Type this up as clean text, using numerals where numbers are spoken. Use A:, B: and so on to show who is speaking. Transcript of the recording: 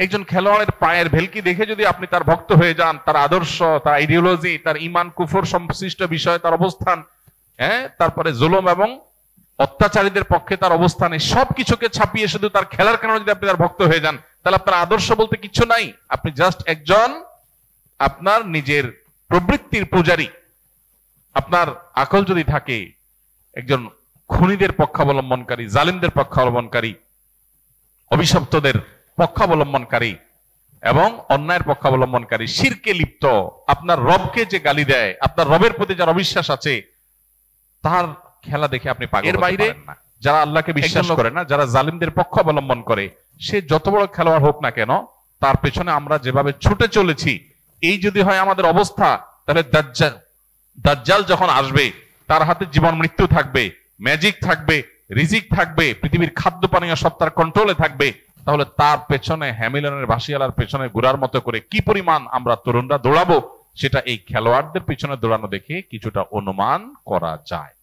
A: একজন খেলোয়াড়ের পায়ের ভেলকি দেখে যদি আপনি তার ভক্ত হয়ে যান, তার আদর্শ, তার আইডিওলজি, তার ইমান কুফর সংশ্লিষ্ট বিষয়ে তার অবস্থান, তারপরে জুলুম এবং অত্যাচারীদের পক্ষে তার অবস্থানে সবকিছুকে ছাপিয়ে শুধু তার খেলার কারণে যদি আপনি তার ভক্ত হয়ে যান, তাহলে আপনার আদর্শ বলতে কিছু নাই। আপনি জাস্ট একজন আপনার নিজের প্রবৃত্তির পূজারী। আপনার আকল যদি থাকে, একজন খুনিদের পক্ষাবলম্বনকারী, জালিমদের পক্ষাবলম্বনকারী, অভিশপ্তদের পক্ষাবলম্বনকারী এবং অন্যায়ের পক্ষাবলম্বনকারী, শিরকে লিপ্ত, আপনার রবকে যে গালি দেয়, আপনার রবের প্রতি যার অবিশ্বাস আছে, তার খেলা দেখে আপনি পাগল। এর বাইরে যারা আল্লাহকে বিশ্বাস করে না, যারা জালিমদের পক্ষ অবলম্বন করে, সে যত বড় খেলোয়াড় হোক না কেন, তার পেছনে আমরা যেভাবে ছুটে চলেছি, এই যদি হয় আমাদের অবস্থা, তাহলে দাজ্জাল যখন আসবে, তার হাতে জীবন মৃত্যু থাকবে, ম্যাজিক থাকবে, রিজিক থাকবে, পৃথিবীর খাদ্য পানীয় সব তার কন্ট্রোলে থাকবে, তাহলে তার পেছনে হ্যামিলনের বাঁশিয়ালার পেছনে ঘোরার মতো করে কি পরিমাণ আমরা তরুণরা দৌড়াবো, সেটা এই খেলোয়াড়দের পিছনে দৌড়ানো দেখে কিছুটা অনুমান করা যায়।